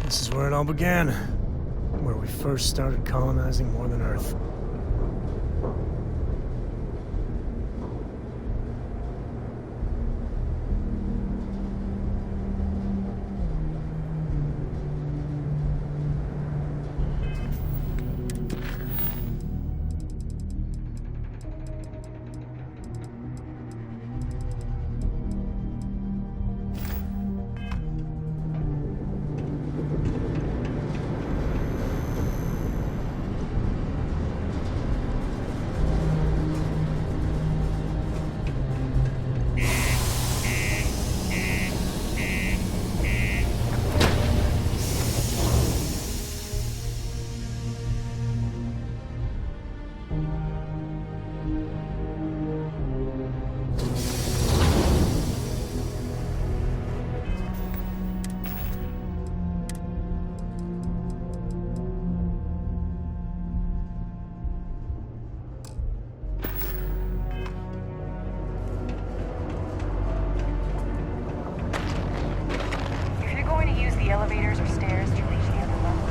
This is where it all began. Where we first started colonizing more than Earth. Elevators or stairs to reach the other level.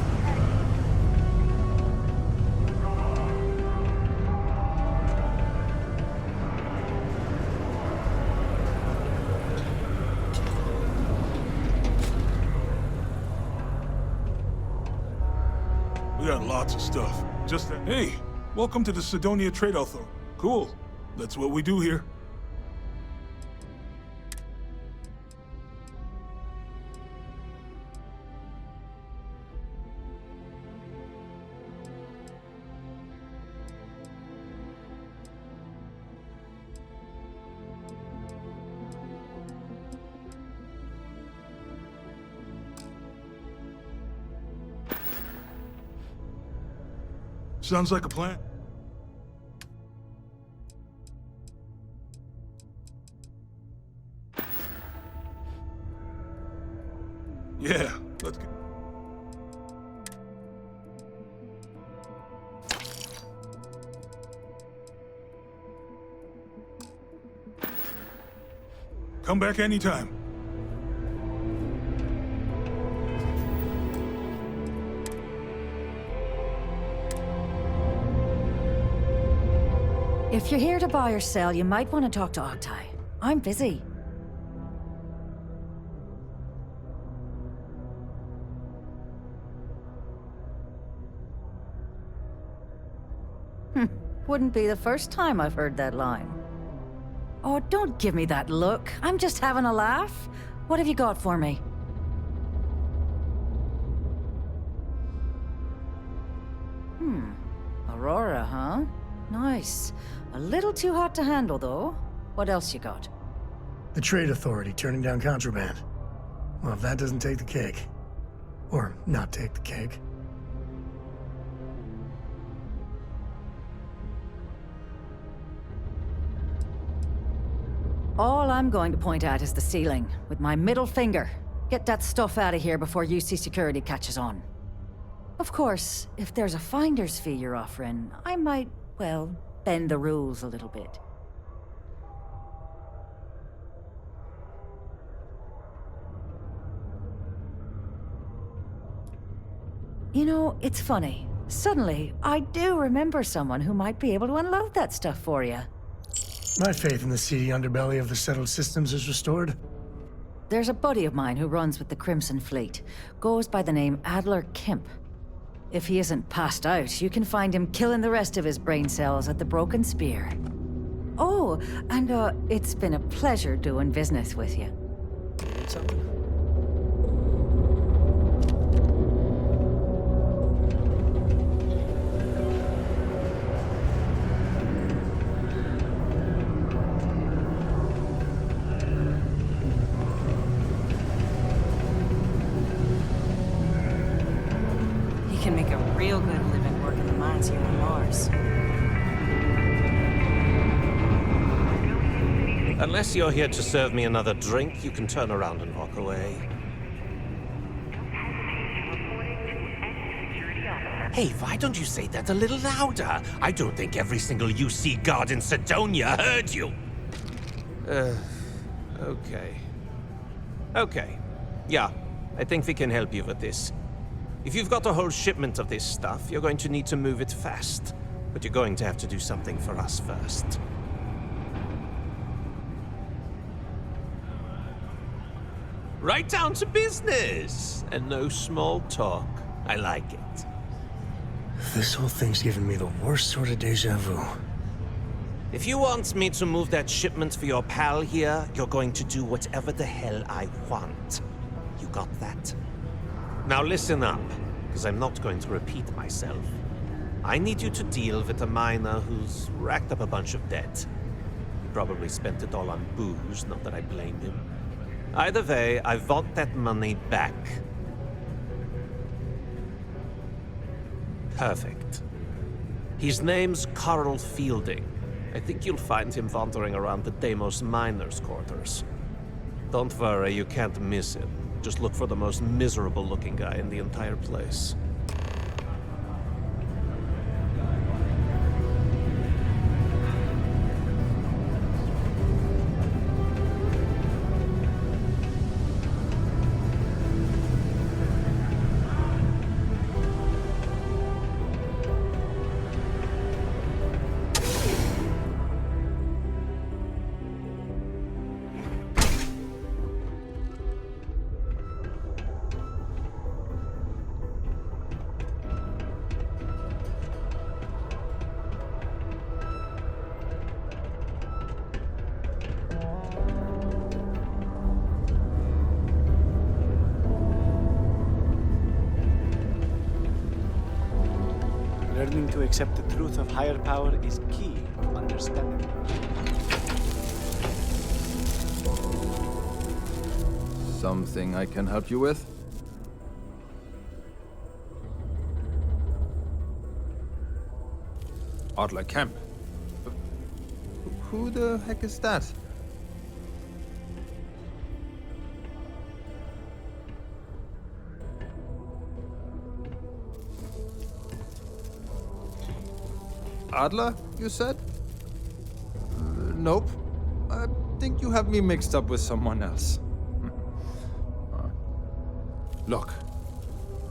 We got lots of stuff. Hey, welcome to the Sidonia Trade Authority. Cool. That's what we do here. Sounds like a plan. Yeah, let's go. Come back anytime. If you're here to buy or sell, you might want to talk to Octai. I'm busy. Wouldn't be the first time I've heard that line. Oh, don't give me that look. I'm just having a laugh. What have you got for me? Aurora, huh? Nice. A little too hot to handle, though. What else you got? The Trade Authority turning down contraband. Well, if that doesn't take the cake. Or not take the cake. All I'm going to point at is the ceiling, with my middle finger. Get that stuff out of here before UC security catches on. Of course, if there's a finder's fee you're offering, I might, well, bend the rules a little bit. You know, it's funny. Suddenly, I do remember someone who might be able to unload that stuff for you. My faith in the seedy underbelly of the settled systems is restored. There's a buddy of mine who runs with the Crimson Fleet. Goes by the name Adler Kemp. If he isn't passed out, you can find him killing the rest of his brain cells at the Broken Spear. Oh, and it's been a pleasure doing business with you. Something. Can make a real good living working the mines here on Mars. Unless you're here to serve me another drink, you can turn around and walk away. Hey, why don't you say that a little louder? I don't think every single UC guard in Sidonia heard you. Okay. Okay. Yeah, I think we can help you with this. If you've got a whole shipment of this stuff, you're going to need to move it fast. But you're going to have to do something for us first. Right down to business! And no small talk. I like it. This whole thing's giving me the worst sort of deja vu. If you want me to move that shipment for your pal here, you're going to do whatever the hell I want. You got that? Now listen up, because I'm not going to repeat myself. I need you to deal with a miner who's racked up a bunch of debt. He probably spent it all on booze, not that I blame him. Either way, I want that money back. Perfect. His name's Carl Fielding. I think you'll find him wandering around the Deimos miners' quarters. Don't worry, you can't miss him. Just look for the most miserable-looking guy in the entire place. Learning to accept the truth of higher power is key to understanding. Something I can help you with? Adler Kemp. Who the heck is that? Adler, you said? Nope. I think you have me mixed up with someone else. Look,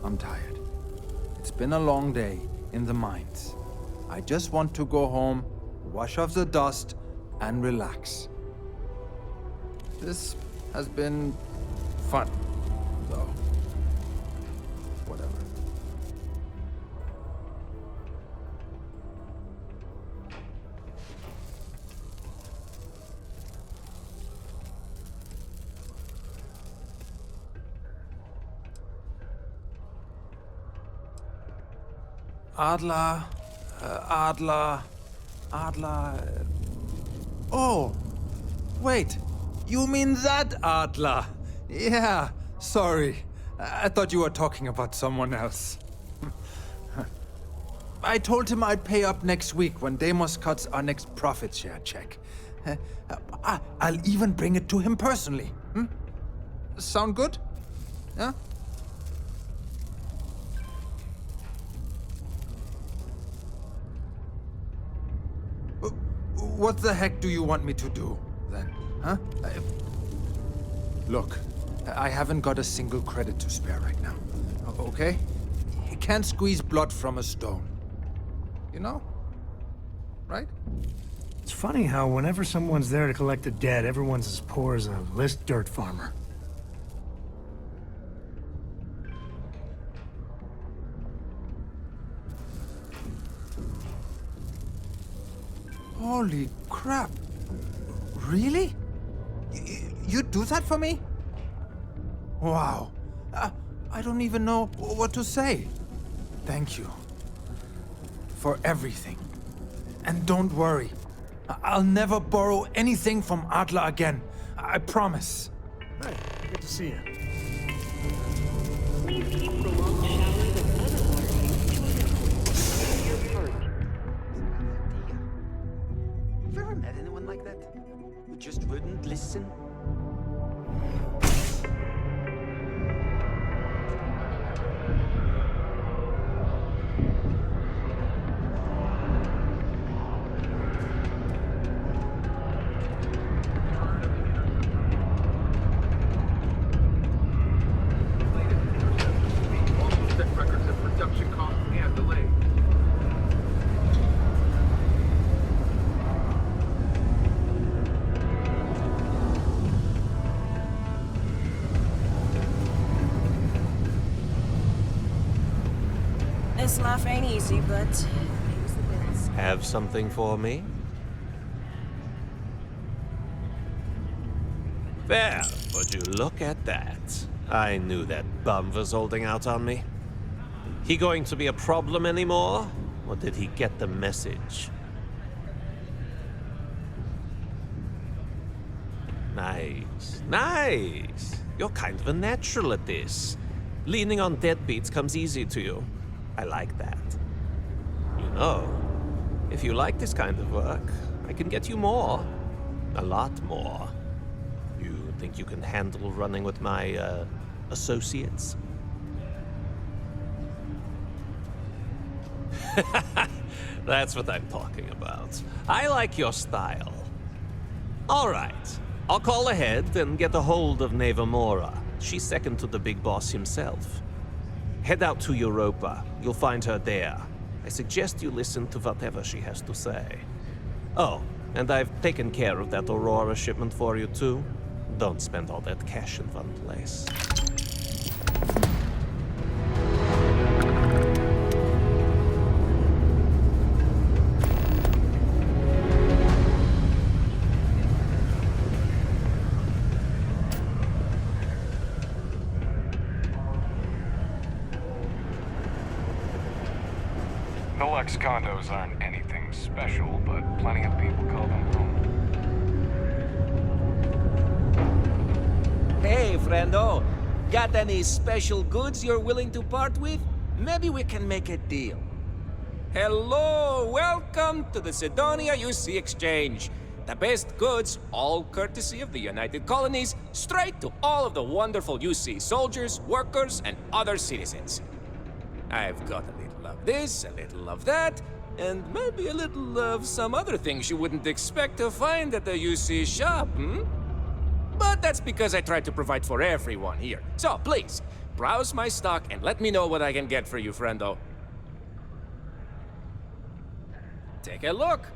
I'm tired. It's been a long day in the mines. I just want to go home, wash off the dust, and relax. This has been fun, though. Whatever. Adler, Adler. Oh, wait. You mean that Adler? Yeah, sorry. I thought you were talking about someone else. I told him I'd pay up next week when Deimos cuts our next profit share check. I'll even bring it to him personally. Sound good? Yeah? What the heck do you want me to do, then? Huh? Look, I haven't got a single credit to spare right now, okay? You can't squeeze blood from a stone. You know? Right? It's funny how whenever someone's there to collect the debt, everyone's as poor as a list dirt farmer. Holy crap. Really? You'd do that for me? Wow. I don't even know what to say. Thank you. For everything. And don't worry. I'll never borrow anything from Adler again. I promise. Hey, good to see you. Please keep prolonged showers of other water use to your part. Have you ever met anyone like that? Who just wouldn't listen? This life ain't easy, but pays the bills. Have something for me? There, would you look at that? I knew that bum was holding out on me. He going to be a problem anymore? Or did he get the message? Nice, nice. You're kind of a natural at this. Leaning on deadbeats comes easy to you. I like that. You know, if you like this kind of work, I can get you more. A lot more. You think you can handle running with my, associates? That's what I'm talking about. I like your style. All right. I'll call ahead and get a hold of Nevamora. She's second to the big boss himself. Head out to Europa. You'll find her there. I suggest you listen to whatever she has to say. Oh, and I've taken care of that Aurora shipment for you too. Don't spend all that cash in one place. The Lex condos aren't anything special, but plenty of people call them home. Hey, friendo. Got any special goods you're willing to part with? Maybe we can make a deal. Hello, welcome to the Sidonia UC Exchange. The best goods, all courtesy of the United Colonies, straight to all of the wonderful UC soldiers, workers, and other citizens. I've got a little of this, a little of that, and maybe a little of some other things you wouldn't expect to find at the UC shop, But that's because I try to provide for everyone here. So please, browse my stock and let me know what I can get for you, friendo. Take a look.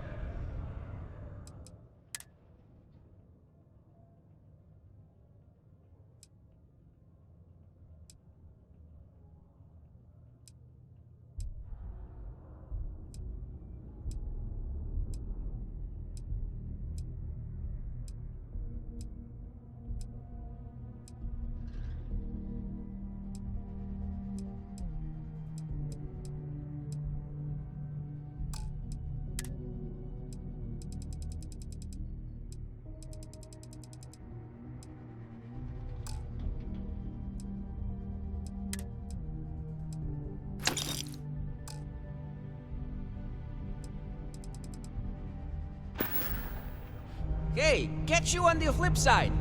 Hey, catch you on the flip side.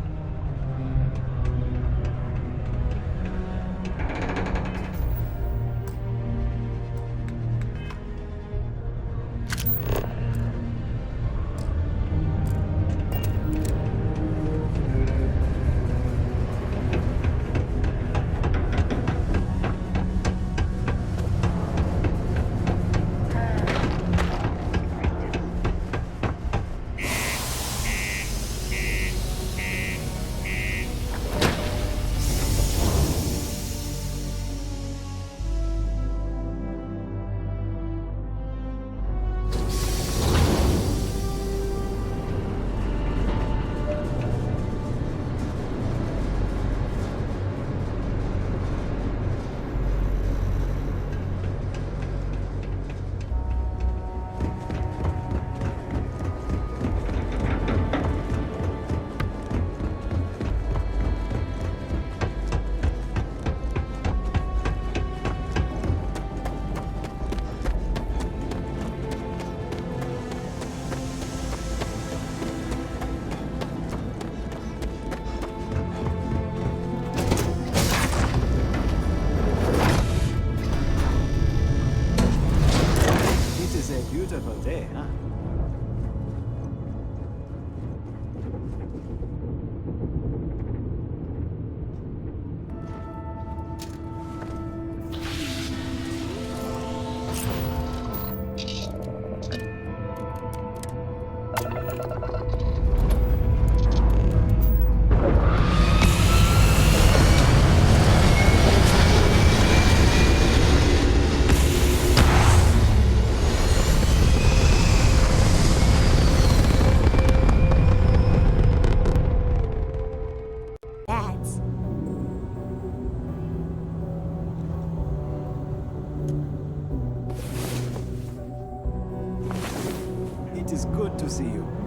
good to see you.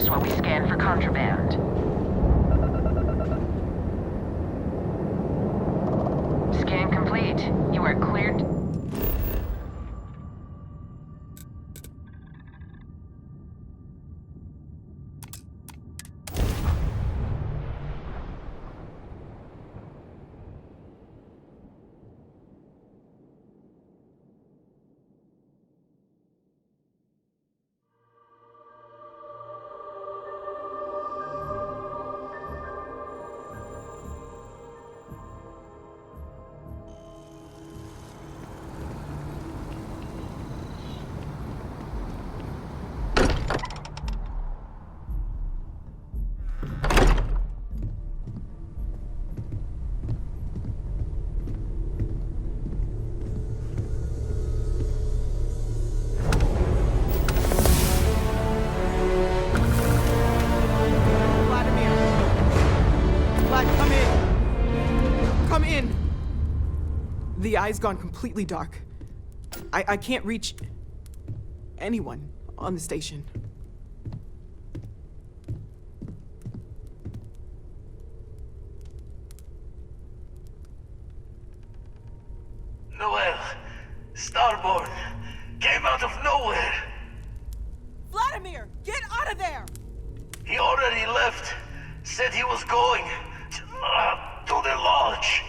while we scan for contraband. Scan complete. You are cleared. The eye's gone completely dark. I can't reach anyone on the station. Noel, Starborn, came out of nowhere. Vladimir, get out of there! He already left. Said he was going to the lodge.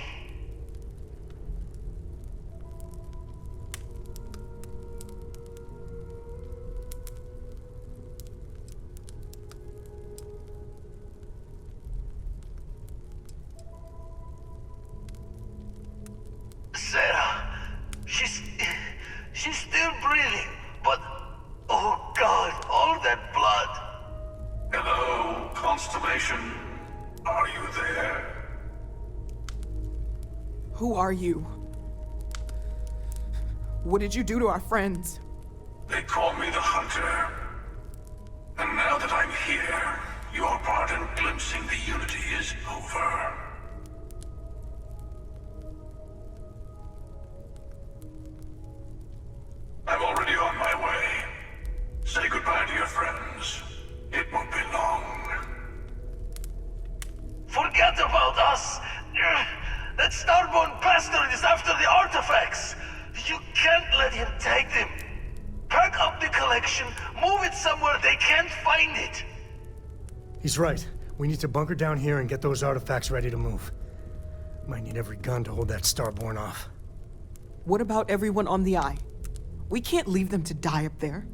Sarah, she's still breathing, but oh God, all that blood. Hello, Constellation. Are you there? Who are you? What did you do to our friends? They call me the Hunter. And now that I'm here, your part in glimpsing the Unity is over. I'm already on my way. Say goodbye to your friends. It won't be long. Forget about us! That Starborn bastard is after the artifacts! You can't let him take them! Pack up the collection, move it somewhere they can't find it! He's right. We need to bunker down here and get those artifacts ready to move. Might need every gun to hold that Starborn off. What about everyone on the Eye? We can't leave them to die up there.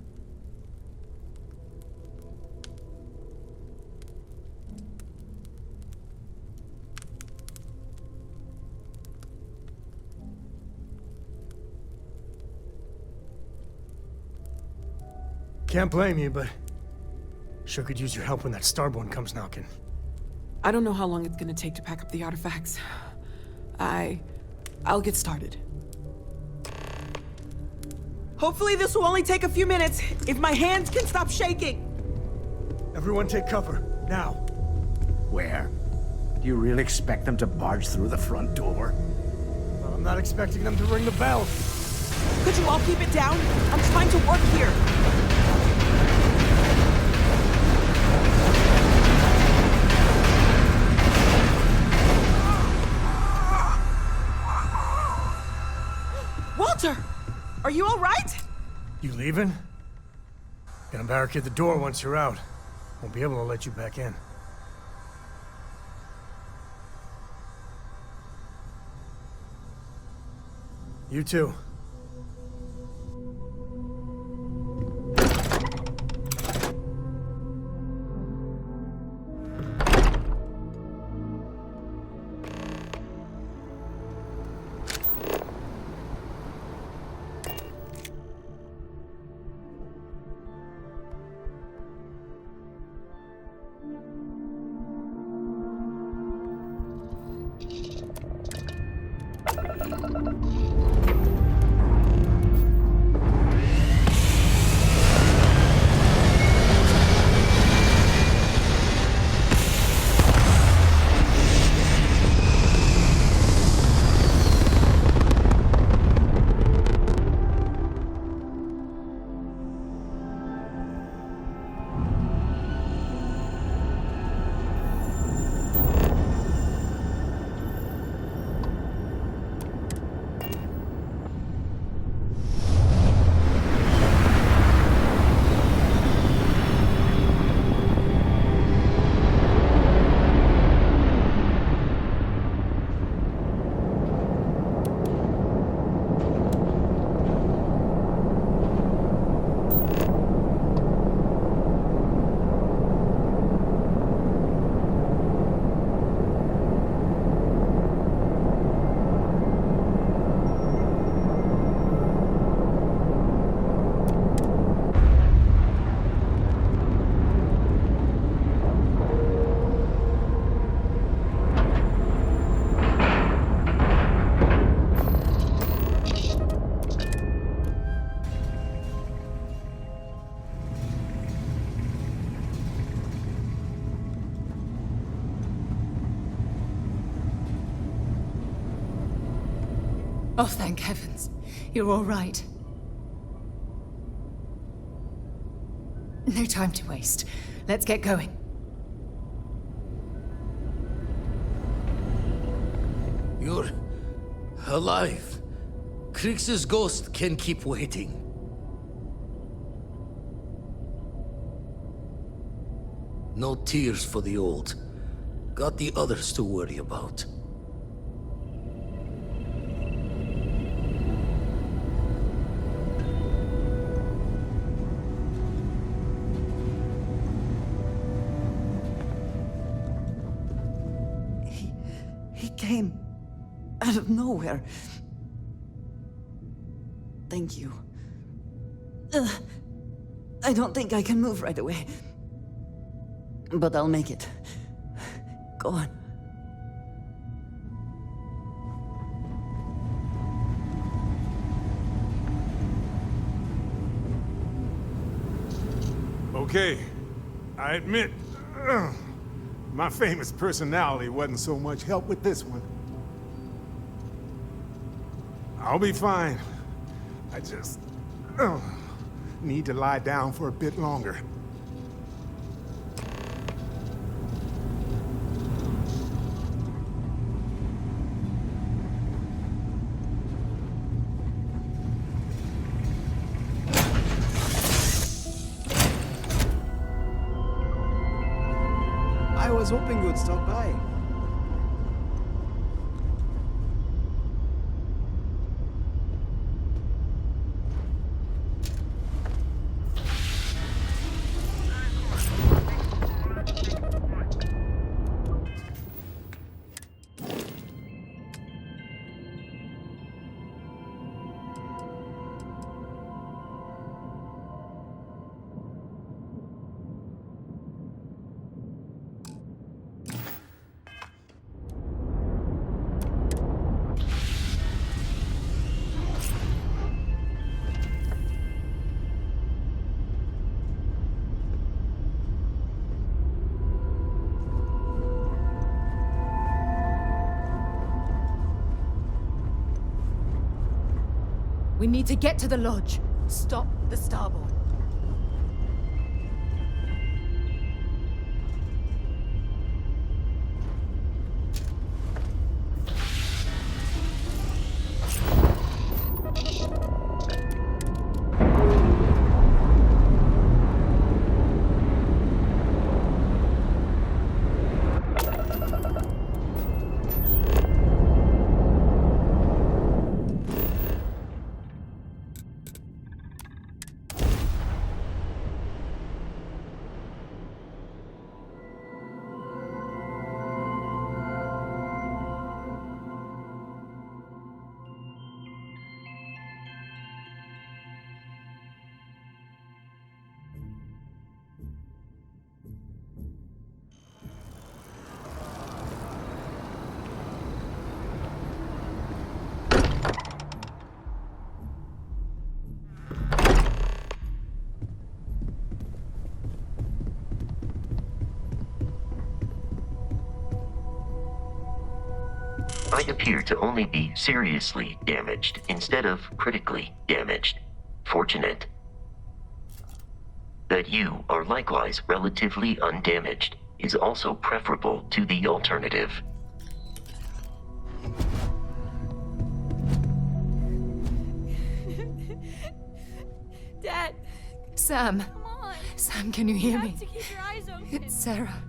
Can't blame you, but sure could use your help when that Starborn comes knocking. I don't know how long it's gonna take to pack up the artifacts. I'll get started. Hopefully this will only take a few minutes, if my hands can stop shaking. Everyone take cover, now. Where? Do you really expect them to barge through the front door? Well, I'm not expecting them to ring the bell. Could you all keep it down? I'm trying to work here. Walter! Are you all right? You leaving? Gonna barricade the door once you're out. Won't be able to let you back in. You too. Oh, thank heavens. You're all right. No time to waste. Let's get going. You're alive. Krix's ghost can keep waiting. No tears for the old. Got the others to worry about. He came out of nowhere. Thank you. I don't think I can move right away. But I'll make it. Go on. Okay, I admit, my famous personality wasn't so much help with this one. I'll be fine. I just need to lie down for a bit longer. I was hoping you'd stop by. We need to get to the lodge. Stop the Starborn. I appear to only be seriously damaged instead of critically damaged. Fortunate that you are likewise relatively undamaged is also preferable to the alternative. Dad! Sam! Come on! Sam, can you hear me? To keep your eyes open. It's Sarah.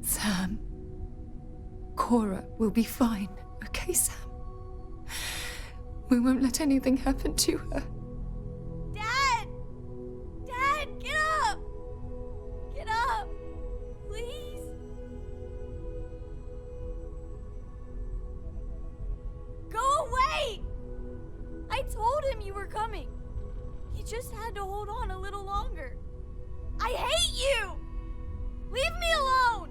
Sam. Cora will be fine, okay, Sam? We won't let anything happen to her. Dad! Dad, get up! Get up! Please? Go away! I told him you were coming. He just had to hold on a little longer. I hate you! Leave me alone!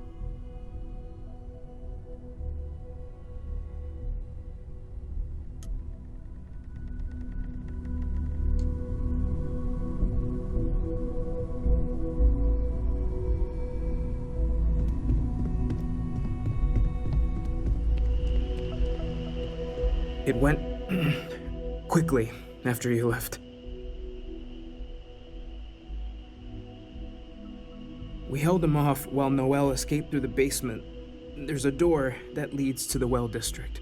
It went quickly after you left. We held him off while Noel escaped through the basement. There's a door that leads to the well district.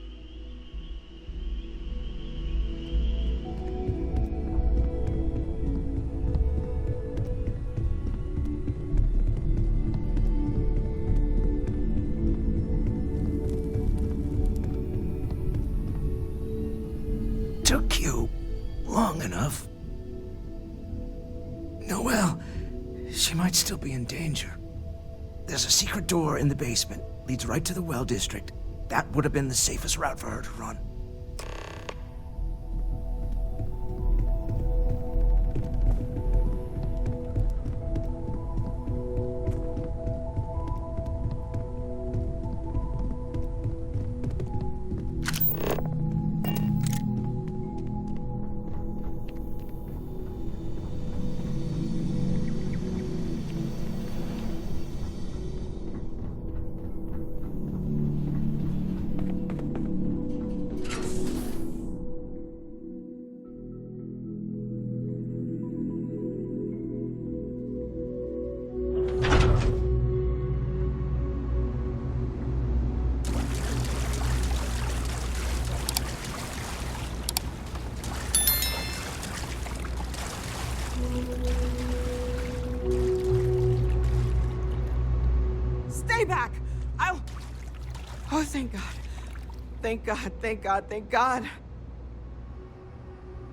Took you long enough. Noel, she might still be in danger. There's a secret door in the basement, leads right to the well district. That would have been the safest route for her to run. Stay back! I'll... Oh, thank God. Thank God, thank God, thank God.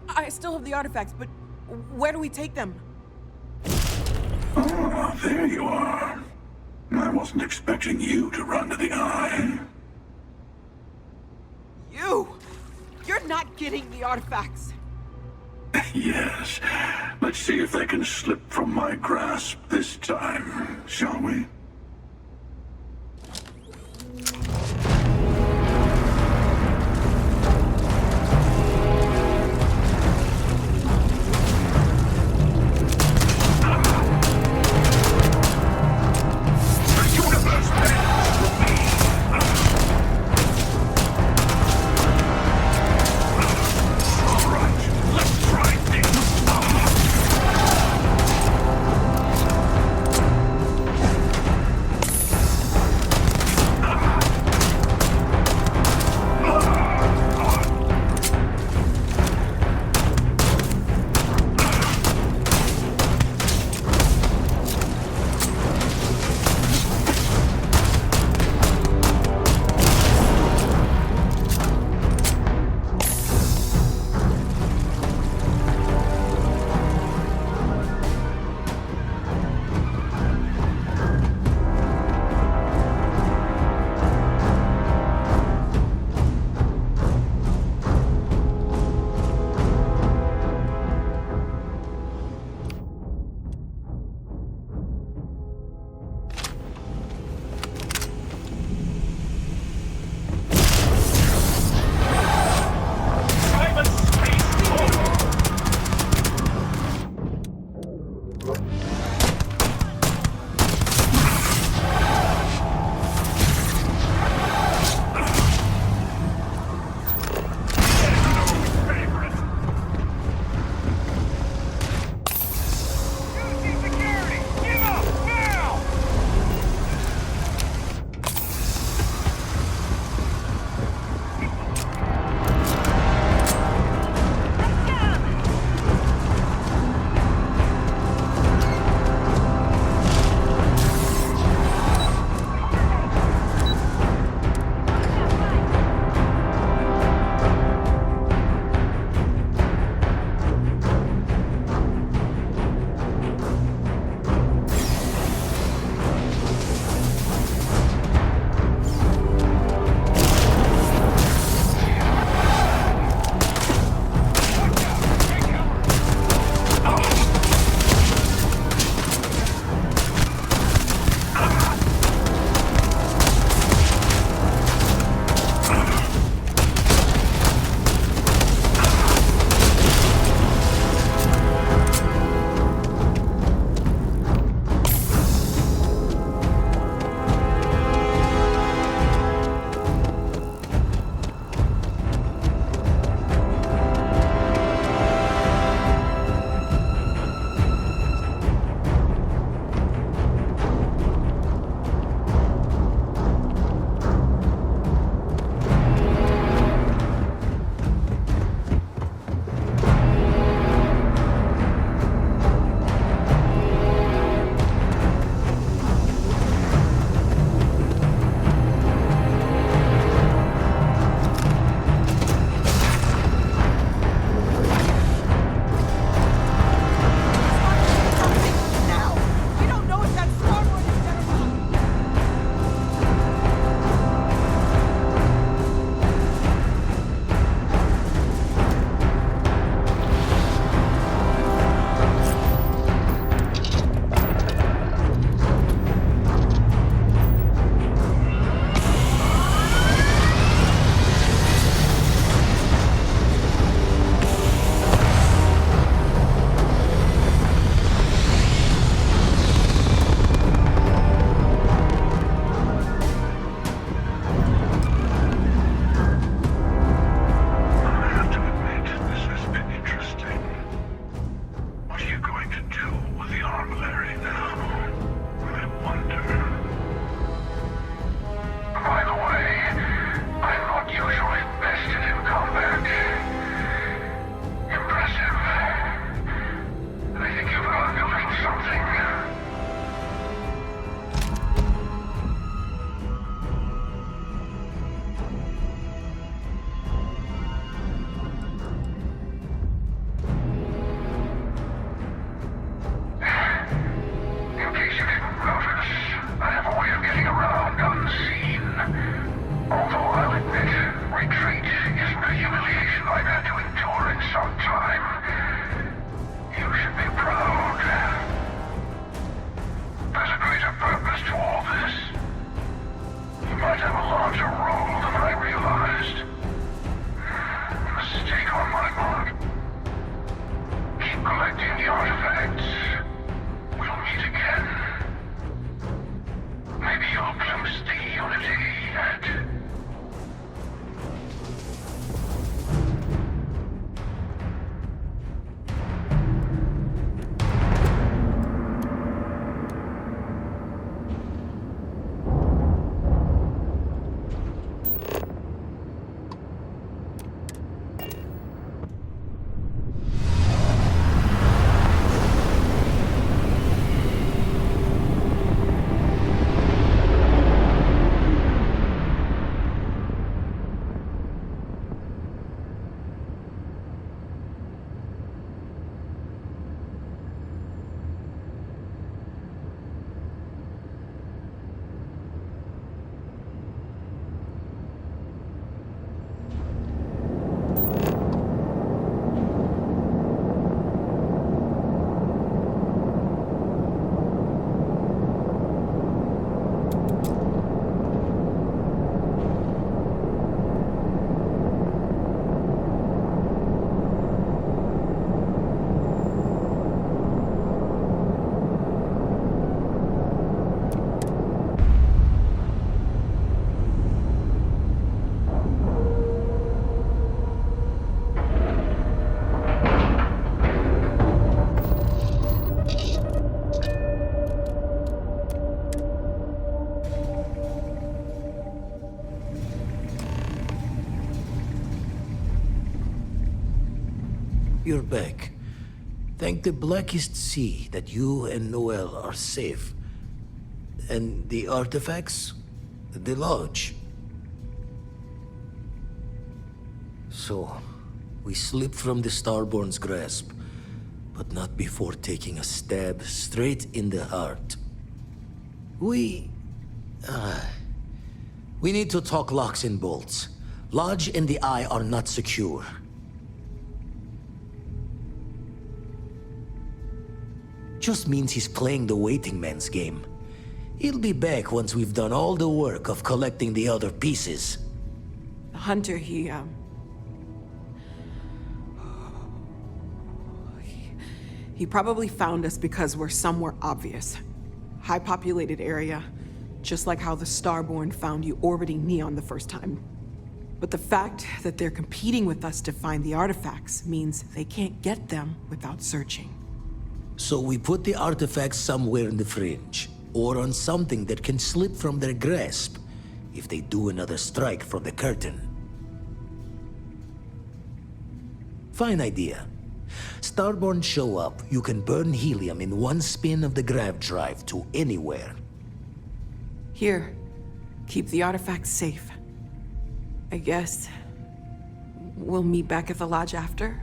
I still have the artifacts, but where do we take them? Ah, there you are. I wasn't expecting you to run to the eye. You! You're not getting the artifacts. Yes. Let's see if they can slip from my grasp this time, shall we? The universe bends to me. Thank the Blackest Sea that you and Noel are safe. And the artifacts? The lodge. So, we slipped from the Starborn's grasp, but not before taking a stab straight in the heart. We need to talk locks and bolts. Lodge and the Eye are not secure. Just means he's playing the waiting man's game. He'll be back once we've done all the work of collecting the other pieces. The hunter, he probably found us because we're somewhere obvious. High-populated area, just like how the Starborn found you orbiting Neon the first time. But the fact that they're competing with us to find the artifacts means they can't get them without searching. So we put the artifacts somewhere in the fringe, or on something that can slip from their grasp if they do another strike from the curtain. Fine idea. Starborn show up, you can burn helium in one spin of the grav drive to anywhere. Here, keep the artifacts safe. I guess we'll meet back at the lodge after?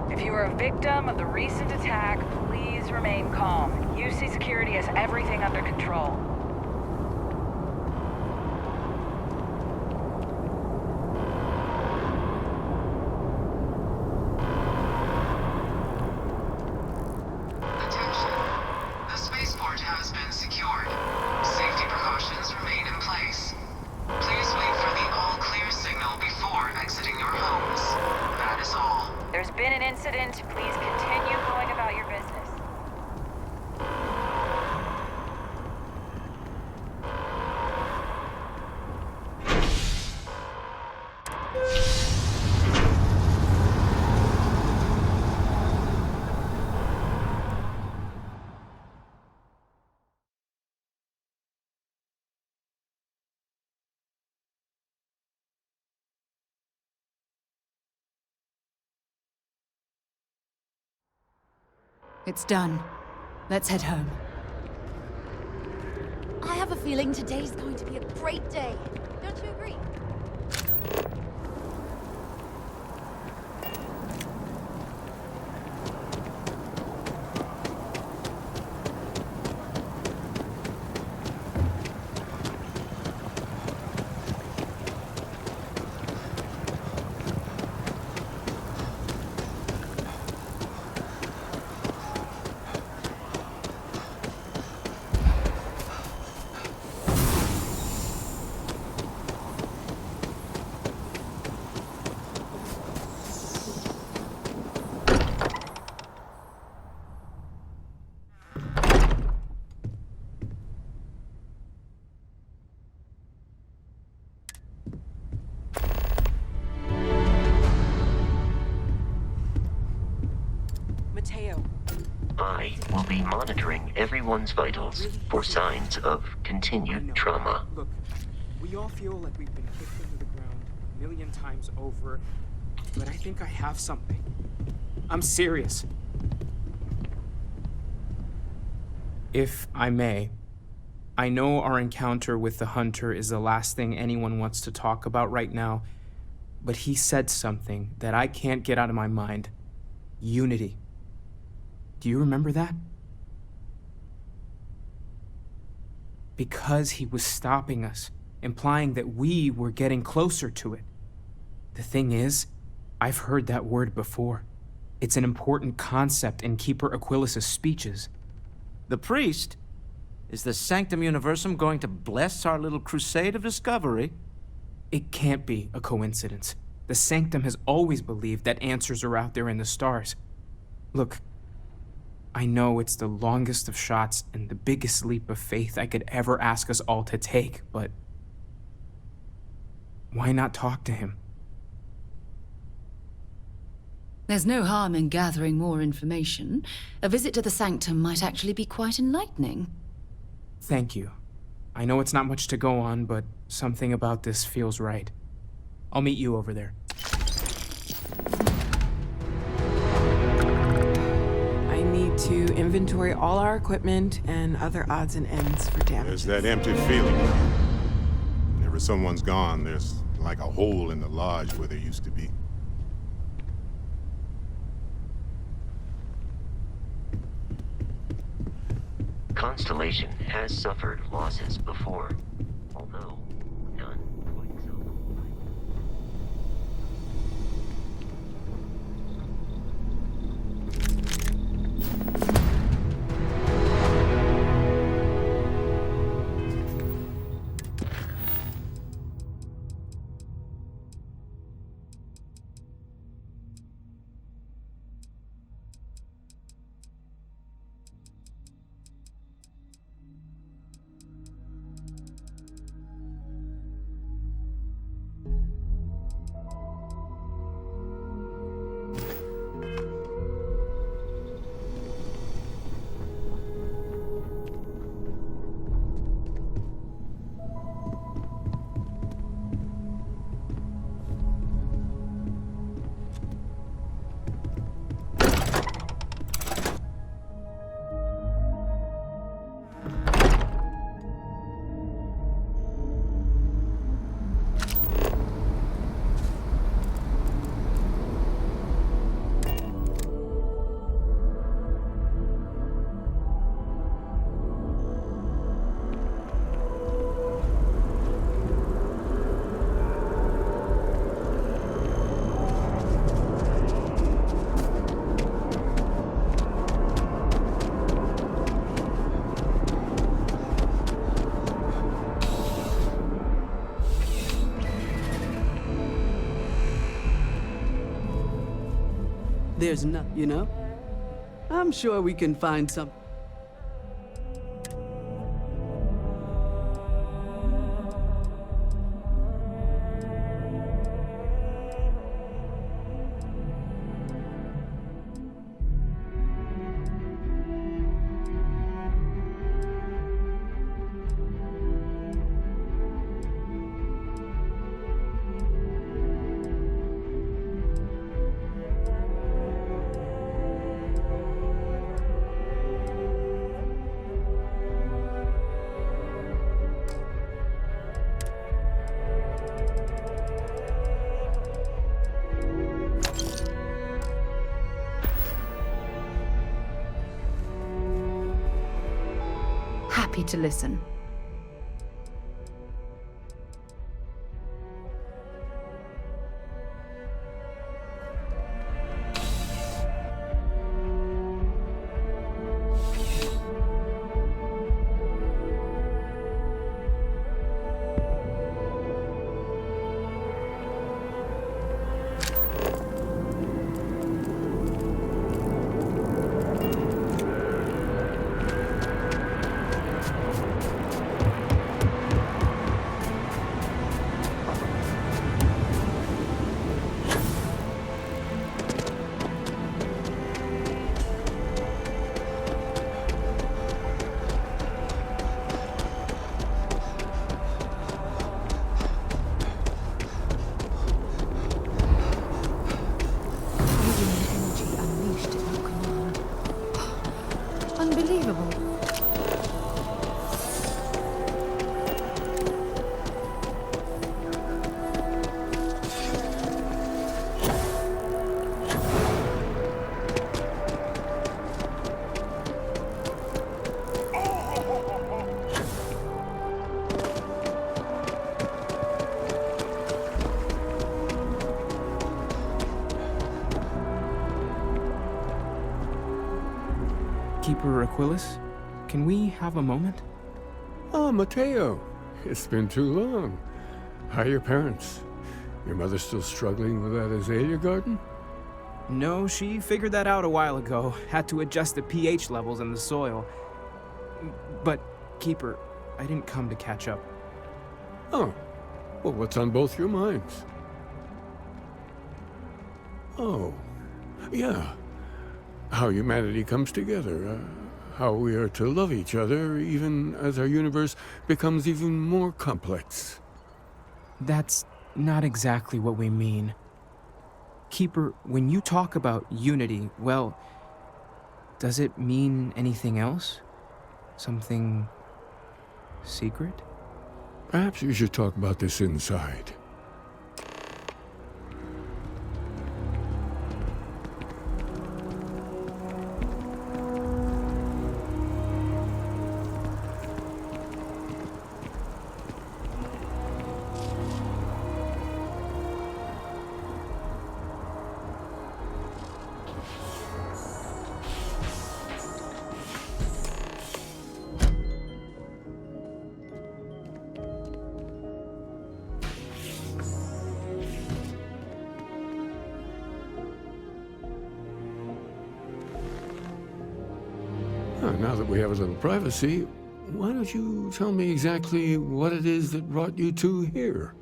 If you are a victim of the recent attack, please remain calm. UC Security has everything under control. Attention. The spaceport has been secured. Safety precautions remain in place. Please wait for the all-clear signal before exiting your homes. That is all. There's been an incident. Please continue going about your business. It's done. Let's head home. I have a feeling today's going to be a great day. Don't you agree? I will be monitoring everyone's vitals for signs of continued trauma. Look, we all feel like we've been kicked into the ground a million times over, but I think I have something. I'm serious. If I may, I know our encounter with the Hunter is the last thing anyone wants to talk about right now, but he said something that I can't get out of my mind. Unity. Do you remember that? Because he was stopping us, implying that we were getting closer to it. The thing is, I've heard that word before. It's an important concept in Keeper Aquilas' speeches. The priest? Is the Sanctum Universum going to bless our little crusade of discovery? It can't be a coincidence. The Sanctum has always believed that answers are out there in the stars. Look, I know it's the longest of shots and the biggest leap of faith I could ever ask us all to take, but why not talk to him? There's no harm in gathering more information. A visit to the Sanctum might actually be quite enlightening. Thank you. I know it's not much to go on, but something about this feels right. I'll meet you over there. I need to inventory all our equipment and other odds and ends for damage. There's that empty feeling. Whenever someone's gone, there's like a hole in the lodge where there used to be. Constellation has suffered losses before, although none quite so. There's not, you know? I'm sure we can find some. happy to listen. Unbelievable. Keeper Aquilus, can we have a moment? Oh, Mateo. It's been too long. How are your parents? Your mother still struggling with that azalea garden? No, she figured that out a while ago. Had to adjust the pH levels in the soil. But, Keeper, I didn't come to catch up. Oh. Well, what's on both your minds? Oh. Yeah. How humanity comes together. How we are to love each other even as our universe becomes even more complex. That's not exactly what we mean. Keeper, when you talk about unity, well, does it mean anything else? Something secret? Perhaps you should talk about this inside. Now that we have a little privacy, why don't you tell me exactly what it is that brought you two here?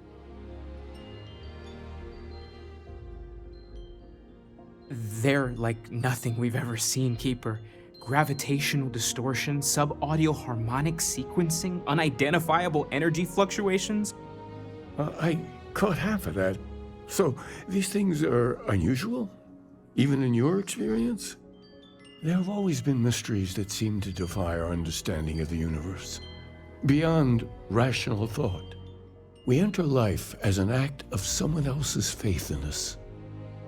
They're like nothing we've ever seen, Keeper. Gravitational distortion, sub-audio harmonic sequencing, unidentifiable energy fluctuations. I caught half of that. So, these things are unusual? Even in your experience? There have always been mysteries that seem to defy our understanding of the universe. Beyond rational thought, we enter life as an act of someone else's faith in us.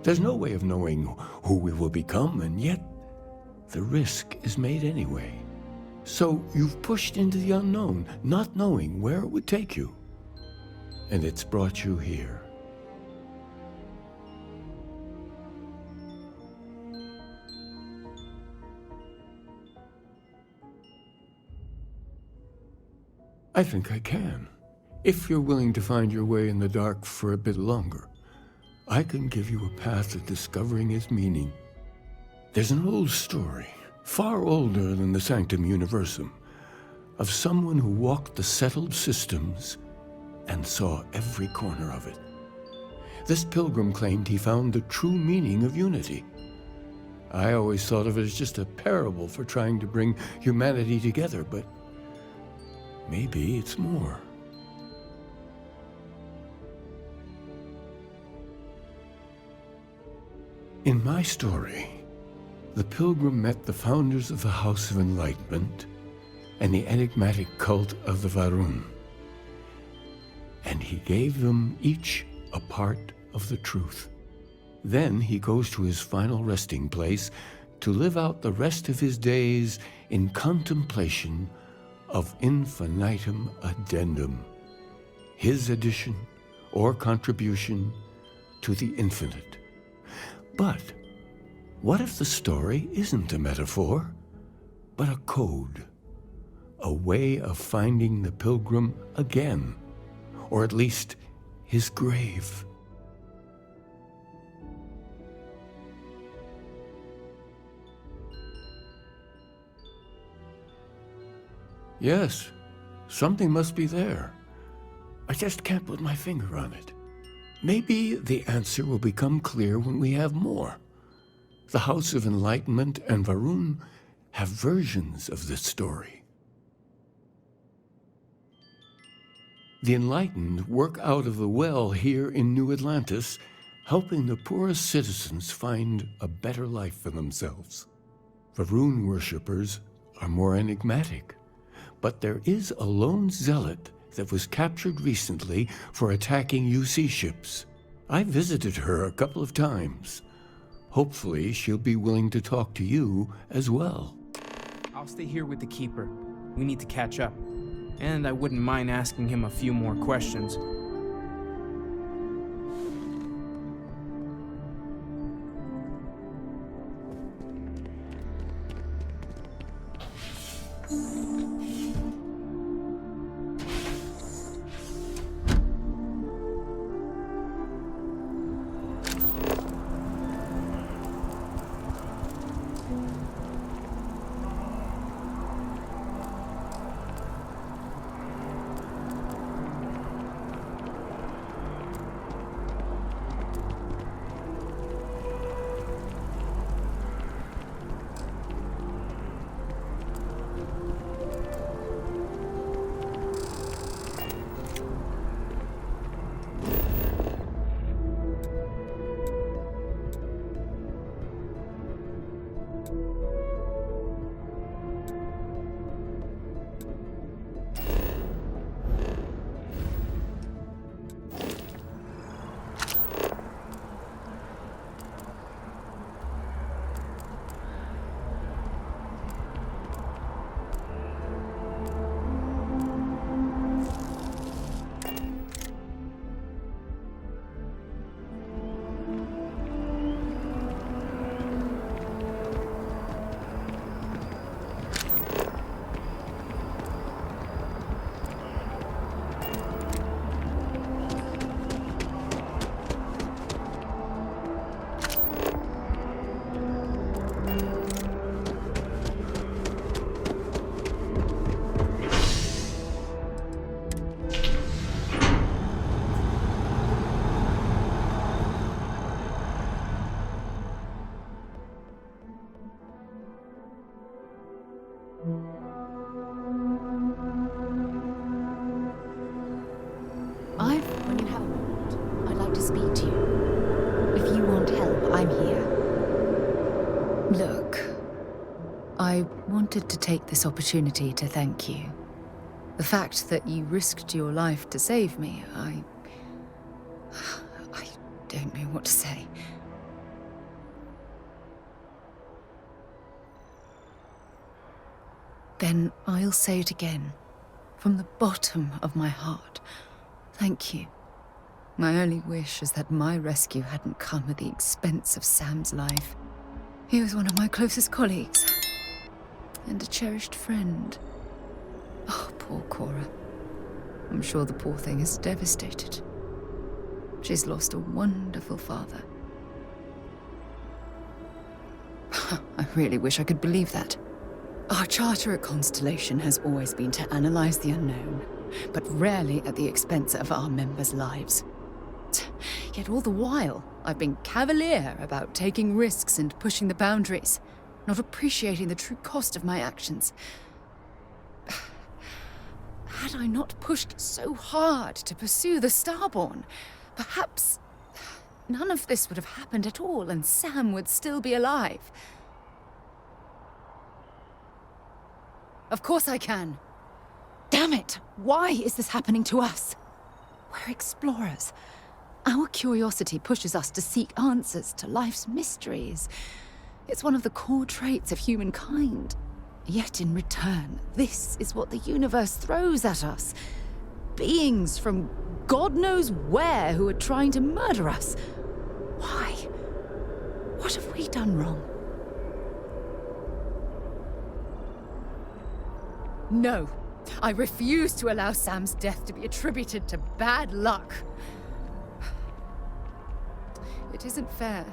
There's no way of knowing who we will become, and yet the risk is made anyway. So you've pushed into the unknown, not knowing where it would take you. And it's brought you here. I think I can. If you're willing to find your way in the dark for a bit longer, I can give you a path to discovering its meaning. There's an old story, far older than the Sanctum Universum, of someone who walked the settled systems and saw every corner of it. This pilgrim claimed he found the true meaning of unity. I always thought of it as just a parable for trying to bring humanity together, but maybe it's more. In my story, the pilgrim met the founders of the House of Enlightenment and the enigmatic cult of the Varun. And he gave them each a part of the truth. Then he goes to his final resting place to live out the rest of his days in contemplation of infinitum addendum, his addition or contribution to the infinite. But what if the story isn't a metaphor, but a code? A way of finding the pilgrim again, or at least his grave. Yes, something must be there. I just can't put my finger on it. Maybe the answer will become clear when we have more. The House of Enlightenment and Varun have versions of this story. The Enlightened work out of the well here in New Atlantis, helping the poorest citizens find a better life for themselves. Varun worshippers are more enigmatic, but there is a lone zealot that was captured recently for attacking UC ships. I visited her a couple of times. Hopefully, she'll be willing to talk to you as well. I'll stay here with the Keeper. We need to catch up. And I wouldn't mind asking him a few more questions. When you have a moment, I'd like to speak to you. If you want help, I'm here. Look, I wanted to take this opportunity to thank you. The fact that you risked your life to save me, I don't know what to say. Then I'll say it again, from the bottom of my heart. Thank you. My only wish is that my rescue hadn't come at the expense of Sam's life. He was one of my closest colleagues, and a cherished friend. Oh, poor Cora. I'm sure the poor thing is devastated. She's lost a wonderful father. I really wish I could believe that. Our charter at Constellation has always been to analyze the unknown, but rarely at the expense of our members' lives. Yet all the while, I've been cavalier about taking risks and pushing the boundaries, not appreciating the true cost of my actions. Had I not pushed so hard to pursue the Starborn, perhaps none of this would have happened at all, and Sam would still be alive. Of course I can. Damn it! Why is this happening to us? We're explorers. Our curiosity pushes us to seek answers to life's mysteries. It's one of the core traits of humankind. Yet in return, this is what the universe throws at us. Beings from God knows where who are trying to murder us. Why? What have we done wrong? No. I refuse to allow Sam's death to be attributed to bad luck. It isn't fair.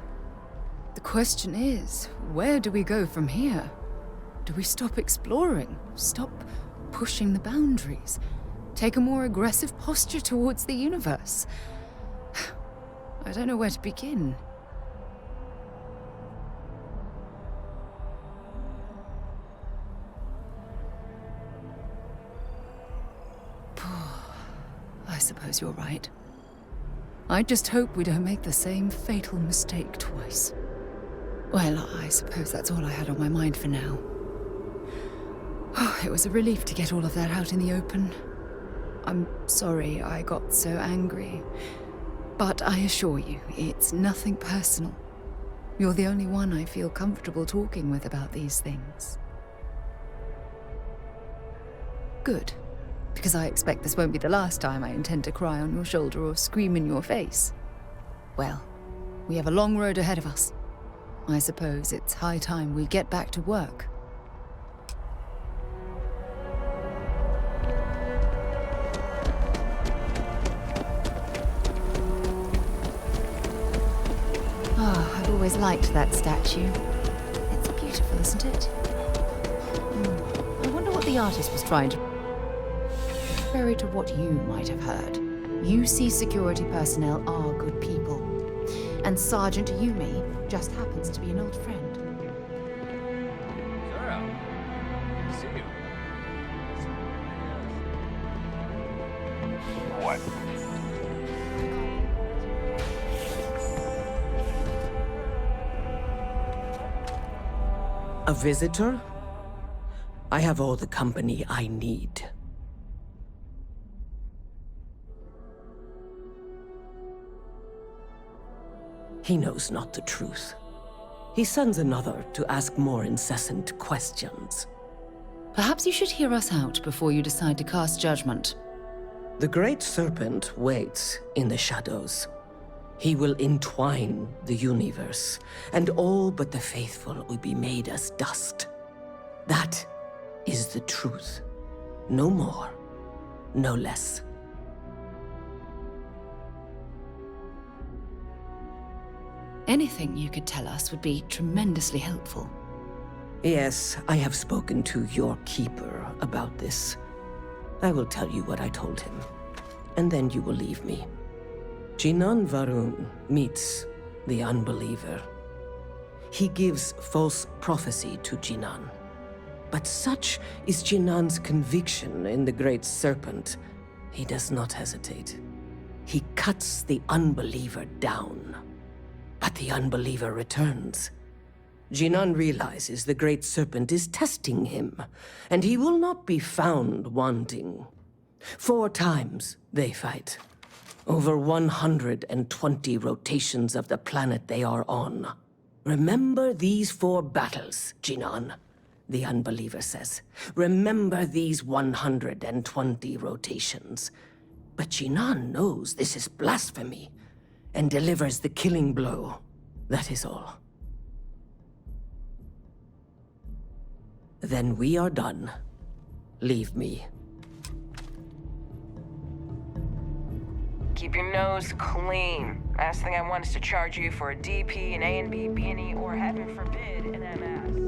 The question is, where do we go from here? Do we stop exploring? Stop pushing the boundaries? Take a more aggressive posture towards the universe? I don't know where to begin. I suppose you're right. I just hope we don't make the same fatal mistake twice. Well, I suppose that's all I had on my mind for now. It was a relief to get all of that out in the open. I'm sorry I got so angry. But I assure you, it's nothing personal. You're the only one I feel comfortable talking with about these things. Good. Because I expect this won't be the last time I intend to cry on your shoulder or scream in your face. Well, we have a long road ahead of us. I suppose it's high time we get back to work. I've always liked that statue. It's beautiful, isn't it? I wonder what the artist was trying to... Contrary to what you might have heard, UC security personnel are good people. And Sergeant Yumi just happens to be an old friend. Sarah, good to see you. What? A visitor? I have all the company I need. He knows not the truth. He sends another to ask more incessant questions. Perhaps you should hear us out before you decide to cast judgment. The Great Serpent waits in the shadows. He will entwine the universe, and all but the faithful will be made as dust. That is the truth. No more, no less. Anything you could tell us would be tremendously helpful. Yes, I have spoken to your keeper about this. I will tell you what I told him, and then you will leave me. Jinan Varun meets the unbeliever. He gives false prophecy to Jinan. But such is Jinan's conviction in the Great Serpent, he does not hesitate. He cuts the unbeliever down. But the unbeliever returns. Jinan realizes the Great Serpent is testing him, and he will not be found wanting. 4 times they fight. Over 120 rotations of the planet they are on. Remember these 4 battles, Jinan, the unbeliever says. Remember these 120 rotations. But Jinan knows this is blasphemy, and delivers the killing blow. That is all. Then we are done. Leave me. Keep your nose clean. Last thing I want is to charge you for a DP, an A and B, B and E, or heaven forbid, an MS.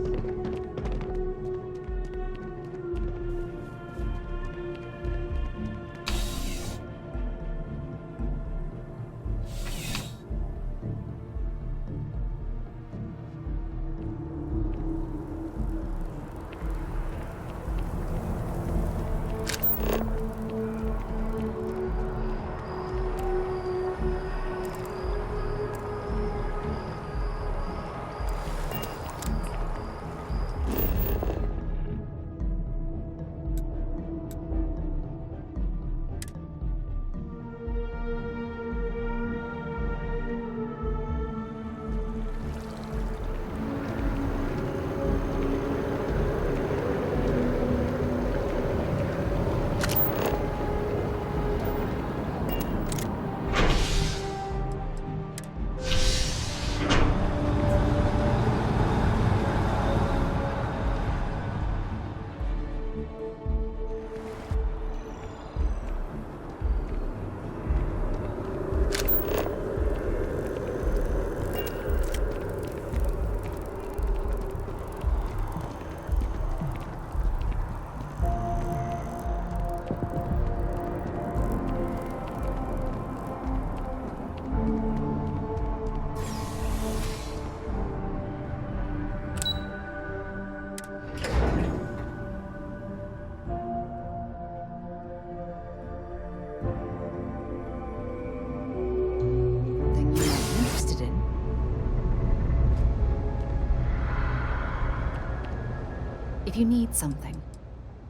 If you need something,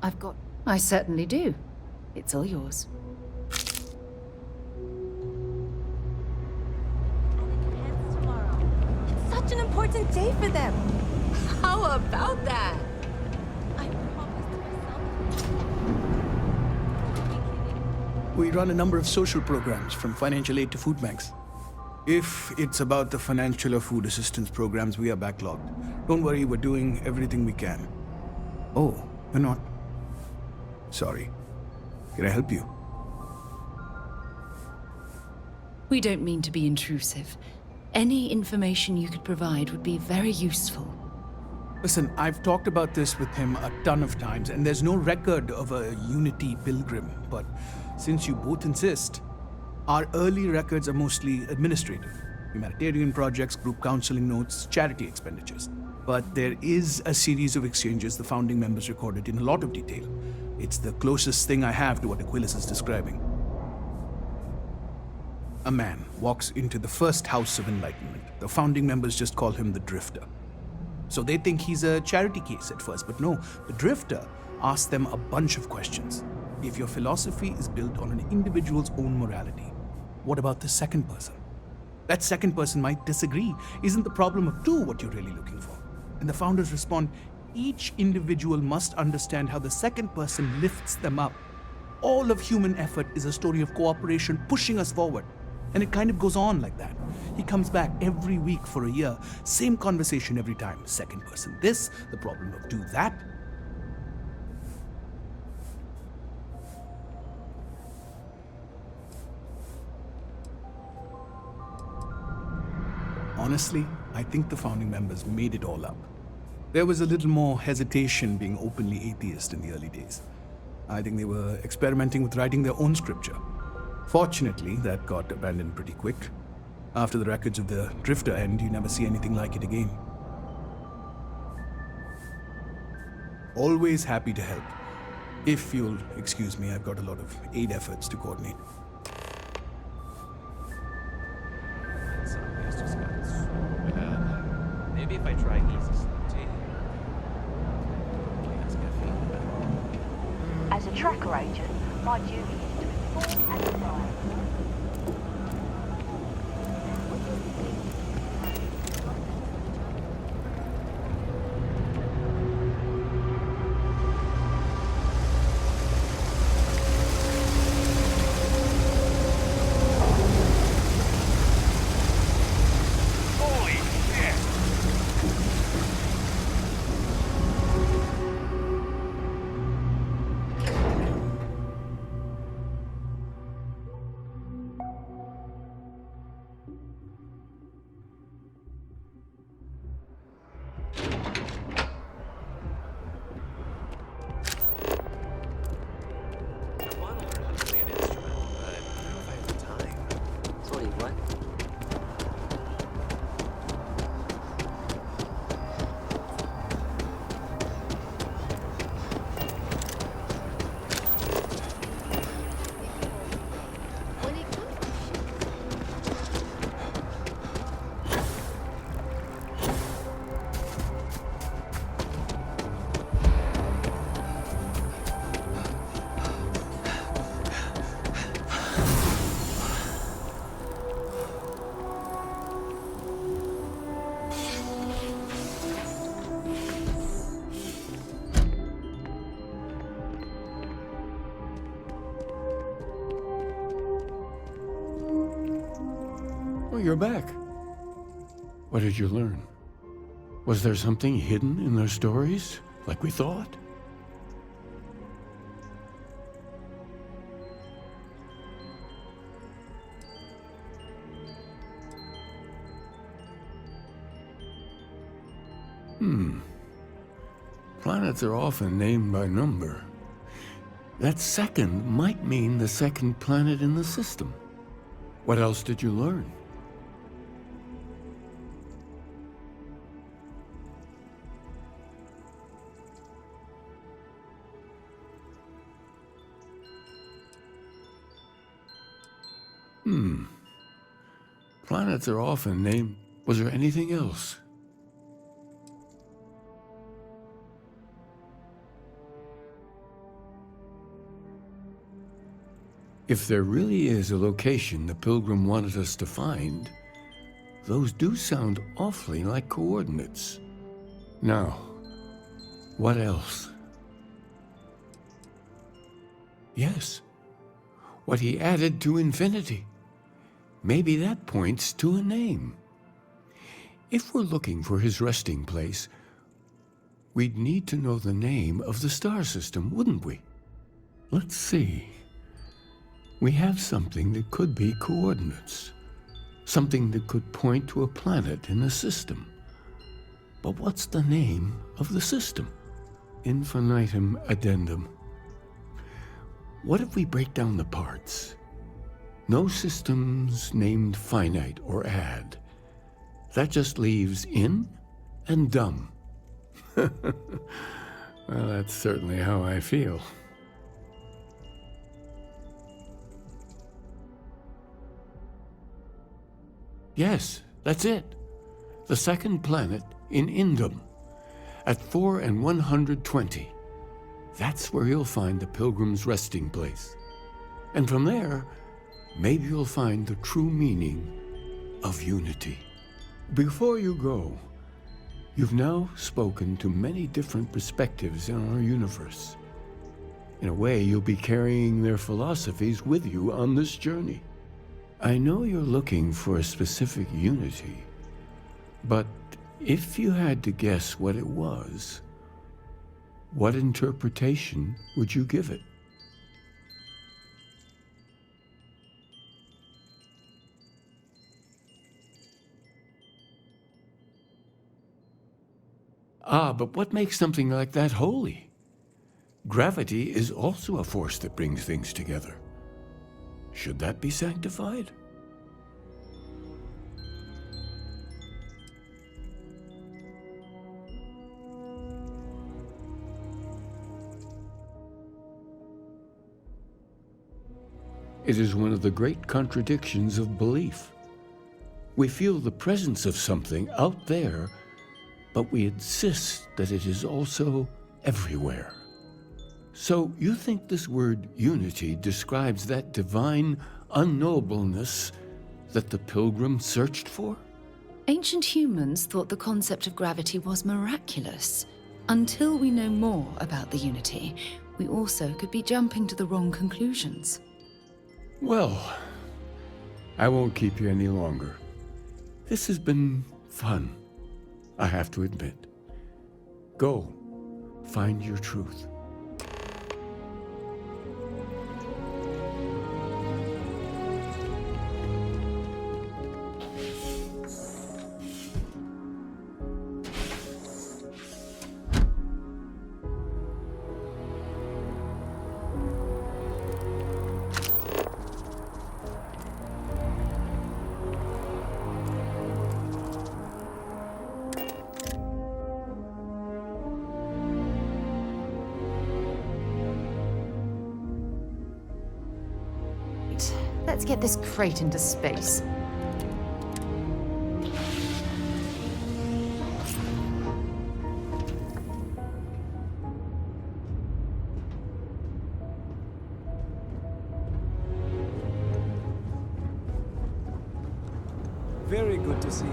I've got... I certainly do. It's all yours. Such an important day for them. How about that? I promised myself. We run a number of social programs, from financial aid to food banks. If it's about the financial or food assistance programs, we are backlogged. Don't worry, we're doing everything we can. Oh, you're not? Sorry. Can I help you? We don't mean to be intrusive. Any information you could provide would be very useful. Listen, I've talked about this with him a ton of times, and there's no record of a Unity pilgrim. But since you both insist, our early records are mostly administrative. Humanitarian projects, group counseling notes, charity expenditures. But there is a series of exchanges the founding members recorded in a lot of detail. It's the closest thing I have to what Aquilus is describing. A man walks into the first house of enlightenment. The founding members just call him the Drifter. So they think he's a charity case at first, but no, the Drifter asks them a bunch of questions. If your philosophy is built on an individual's own morality, what about the second person? That second person might disagree. Isn't the problem of two what you're really looking for? And the founders respond, each individual must understand how the second person lifts them up. All of human effort is a story of cooperation pushing us forward. And it kind of goes on like that. He comes back every week for a year. Same conversation every time. Second person this, the problem of do that. Honestly, I think the founding members made it all up. There was a little more hesitation being openly atheist in the early days. I think they were experimenting with writing their own scripture. Fortunately, that got abandoned pretty quick. After the records of the Drifter end, you never see anything like it again. Always happy to help. If you'll excuse me, I've got a lot of aid efforts to coordinate. Maybe if I try easy slim tea. As a tracker agent, my duty is to inform and advise. Oh, you're back. What did you learn? Was there something hidden in their stories, like we thought? Planets are often named by number. That second might mean the second planet in the system. What else did you learn? Planets are often named... Was there anything else? If there really is a location the Pilgrim wanted us to find, those do sound awfully like coordinates. Now, what else? Yes, what he added to infinity. Maybe that points to a name. If we're looking for his resting place, we'd need to know the name of the star system, wouldn't we? Let's see. We have something that could be coordinates. Something that could point to a planet in the system. But what's the name of the system? Infinitum addendum. What if we break down the parts? No systems named finite or add. That just leaves in and dumb. Well, that's certainly how I feel. Yes, that's it. The second planet in Indum, at 4 and 120. That's where you'll find the Pilgrim's resting place. And from there, maybe you'll find the true meaning of unity. Before you go, you've now spoken to many different perspectives in our universe. In a way, you'll be carrying their philosophies with you on this journey. I know you're looking for a specific unity, but if you had to guess what it was, what interpretation would you give it? Ah, but what makes something like that holy? Gravity is also a force that brings things together. Should that be sanctified? It is one of the great contradictions of belief. We feel the presence of something out there, but we insist that it is also everywhere. So you think this word unity describes that divine unknowableness that the Pilgrim searched for? Ancient humans thought the concept of gravity was miraculous. Until we know more about the unity, we also could be jumping to the wrong conclusions. Well, I won't keep you any longer. This has been fun, I have to admit. Go, find your truth. Let's get this crate into space. Very good to see you.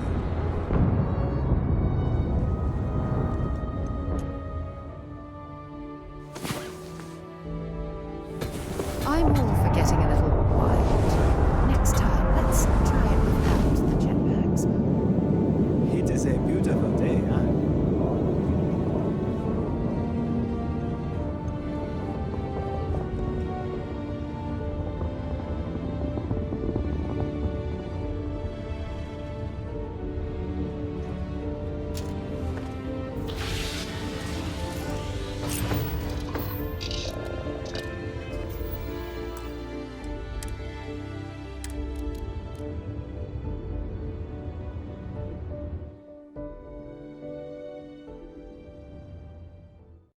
I'm all for getting a little wild. Next time, let's try it without the jetpacks. It is a beautiful day, huh?